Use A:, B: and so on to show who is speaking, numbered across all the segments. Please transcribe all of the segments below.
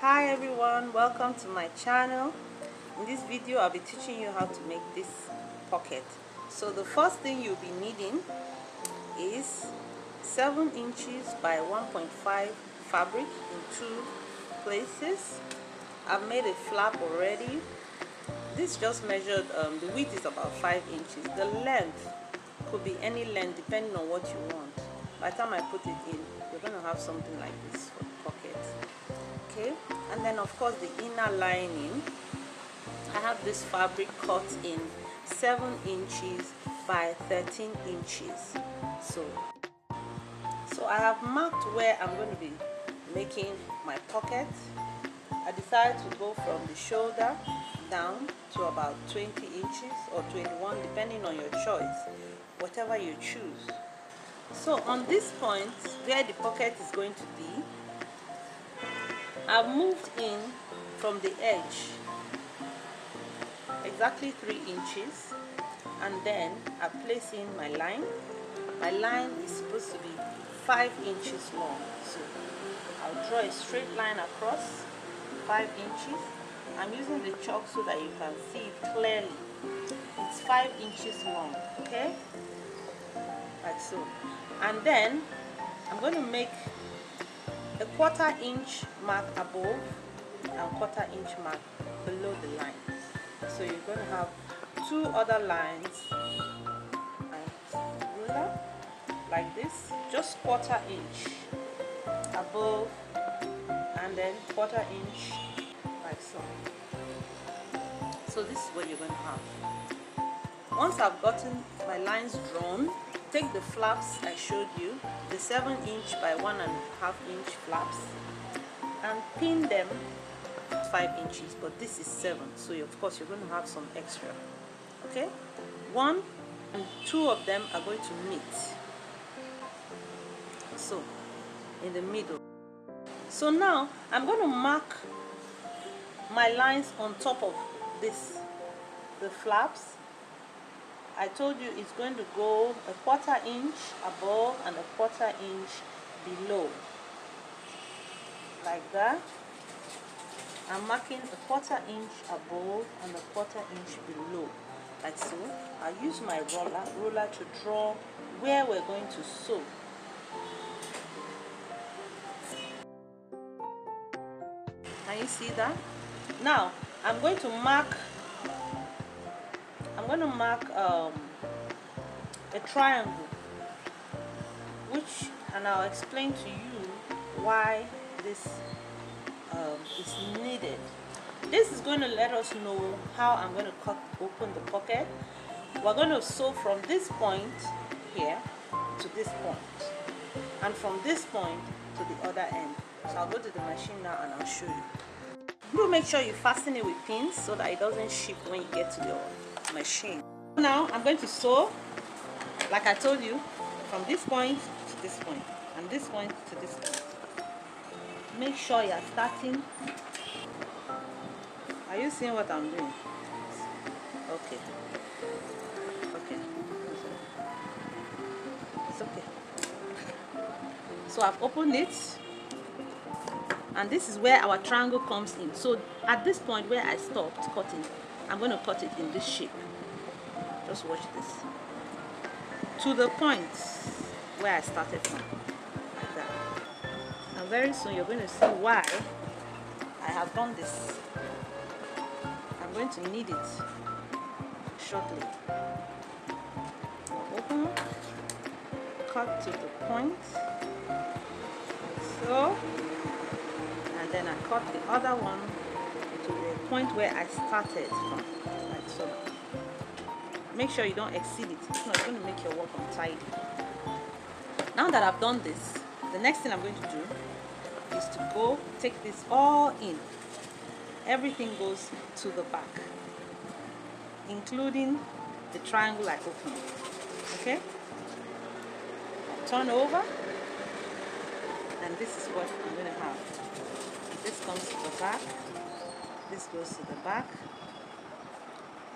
A: Hi everyone, welcome to my channel. In this video I'll be teaching you how to make this pocket. So the first thing you'll be needing is 7 inches by 1.5 fabric in 2 places. I've made a flap already. This just measured, the width is about 5 inches. The length could be any length depending on what you want. By the time I put it in, you're going to have something like this for the pocket. Okay, and then of course the inner lining, I have this fabric cut in 7 inches by 13 inches. So I have marked where I'm going to be making my pocket. I decided to go from the shoulder down to about 20 inches or 21, depending on your choice, whatever you choose. So on this point where the pocket is going to be, I've moved in from the edge exactly 3 inches, and then I place in my line. My line is supposed to be 5 inches long, so I'll draw a straight line across 5 inches. I'm using the chalk so that you can see it clearly. It's 5 inches long, okay, like so. And then I'm going to make a 1/4 inch mark above and 1/4 inch mark below the line. So you're going to have 2 other lines and ruler like this, just 1/4 inch above and then 1/4 inch like so. So this is what you're going to have. Once I've gotten my lines drawn, take the flaps I showed you, the 7 inch by 1.5 inch flaps, and pin them 5 inches, but this is 7, so of course you're going to have some extra. Okay, 1 and 2 of them are going to meet, so in the middle. So now I'm going to mark my lines on top of this, the flaps. I told you it's going to go a 1/4 inch above and a 1/4 inch below, like that. I'm marking a 1/4 inch above and a 1/4 inch below, like so. I use my ruler to draw where we're going to sew. Can you see that? Now I'm going to mark a triangle, and I'll explain to you why this is needed. This is going to let us know how I'm going to open the pocket. We're going to sew from this point here to this point, and from this point to the other end. So I'll go to the machine now and I'll show you. Do make sure you fasten it with pins so that it doesn't shift when you get to your machine. Now I'm going to sew, like I told you, from this point to this point and this point to this point. Make sure you're starting. Are you seeing what I'm doing? Okay. Okay. It's okay. So I've opened it, and this is where our triangle comes in. So at this point where I stopped cutting, I'm going to cut it in this shape. Just watch this. To the point where I started from, like that. And very soon you're going to see why I have done this. I'm going to knead it shortly. Open, cut to the point, so, and then I cut the other one to the point where I started from, like so. Make sure you don't exceed it, it's not going to make your work untidy. Now that I've done this, the next thing I'm going to do is to go take this all in. Everything goes to the back, including the triangle I opened. Okay? Turn over, and this is what I'm going to have. This comes to the back, this goes to the back,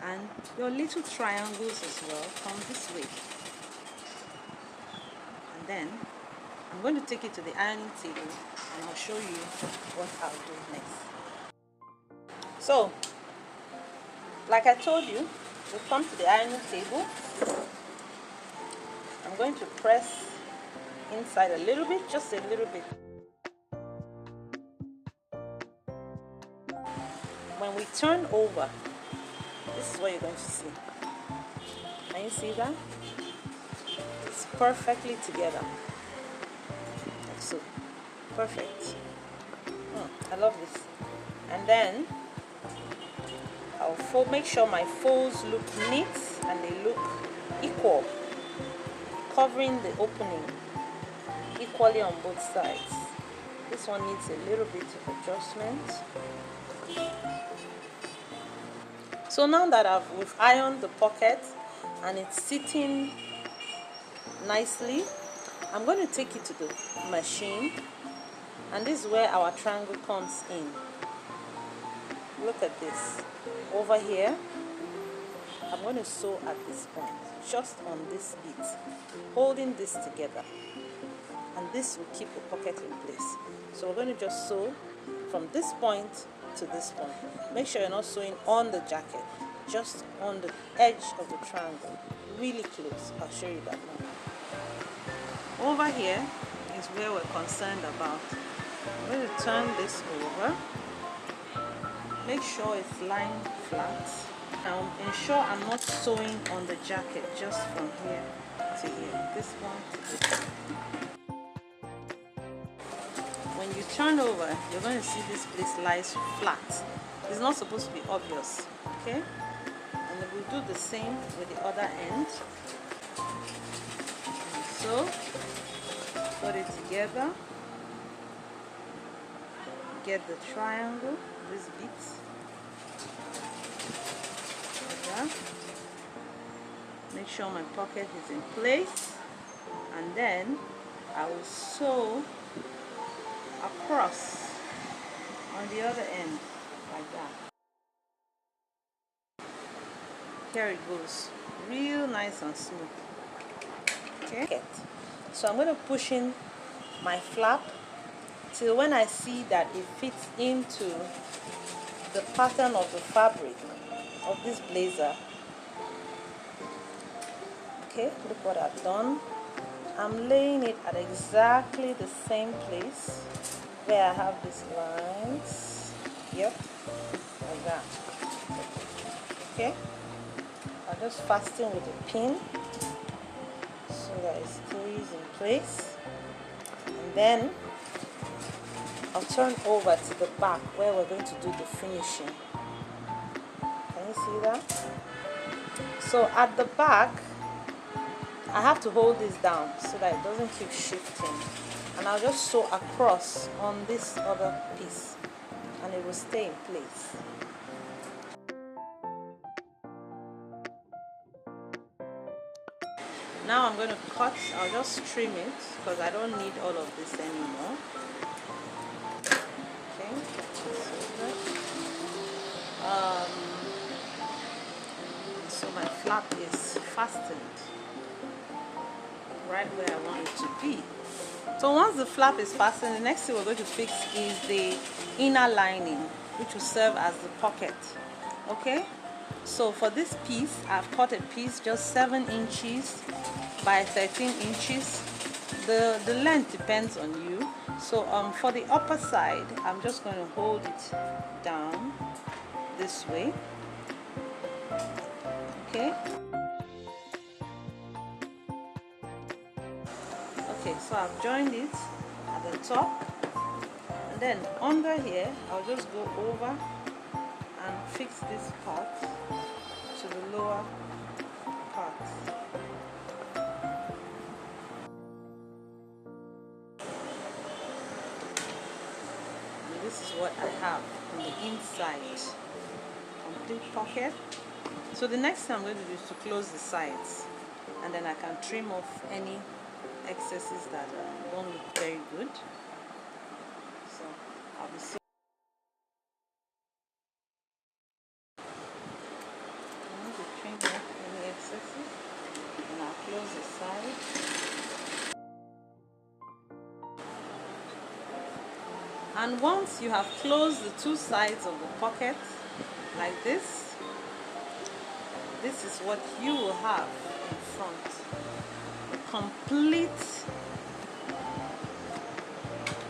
A: and your little triangles as well come this way. And then I'm going to take it to the ironing table and I'll show you what I'll do next. So, like I told you, we've come to the ironing table. I'm going to press inside a little bit, just a little bit. When we turn over, this is what you're going to see. Can you see that? It's perfectly together. Like so. Perfect. I love this. And then I'll fold, make sure my folds look neat and they look equal, covering the opening equally on both sides. This one needs a little bit of adjustment. So now that we've ironed the pocket and it's sitting nicely, I'm going to take it to the machine, and this is where our triangle comes in. Look at this. Over here, I'm going to sew at this point, just on this bit, holding this together, and this will keep the pocket in place. So we're going to just sew from this point to this point. Make sure you're not sewing on the jacket, just on the edge of the triangle, really close. I'll show you that now. Over here is where we're concerned about. I'm going to turn this over. Make sure it's lying flat. Now ensure I'm not sewing on the jacket, just from here to here. This one to this one. When you turn over, you're going to see this place lies flat. It's not supposed to be obvious, okay? And then we'll do the same with the other end. So, put it together. Get the triangle, this bit. Like that. Make sure my pocket is in place. And then I will sew across on the other end, like that. Here it goes, real nice and smooth. Okay, so I'm going to push in my flap till when I see that it fits into the pattern of the fabric of this blazer. Okay, look what I've done. I'm laying it at exactly the same place where I have these lines. Yep, like that. Okay, I'll just fasten with a pin so that it stays in place. And then I'll turn over to the back where we're going to do the finishing. Can you see that? So at the back, I have to hold this down so that it doesn't keep shifting. And I'll just sew across on this other piece and it will stay in place. Now I'm going to cut. I'll just trim it because I don't need all of this anymore. Okay, so my flap is fastened right where I want it to be. So once the flap is fastened, the next thing we're going to fix is the inner lining, which will serve as the pocket. Okay, so for this piece, I've cut a piece just 7 inches by 13 inches. The length depends on you. So for the upper side, I'm just going to hold it down this way. Okay. Okay, so I've joined it at the top, and then under here I'll just go over and fix this part to the lower part. And this is what I have on the inside. Complete pocket. So the next thing I'm going to do is to close the sides, and then I can trim off any excesses that don't look very good. So I'll be seeing. I need to trim off any excesses, and I'll close the side. And once you have closed the two sides of the pocket like this, this is what you will have in front. A complete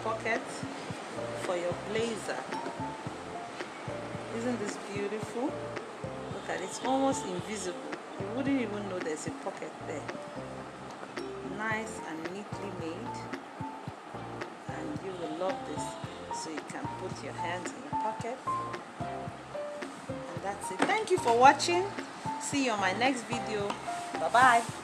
A: pocket for your blazer. Isn't this beautiful? Look at it, it's almost invisible. You wouldn't even know there's a pocket there. Nice and neatly made, and you will love this. So you can put your hands in your pocket, and that's it. Thank you for watching. See you on my next video. Bye bye.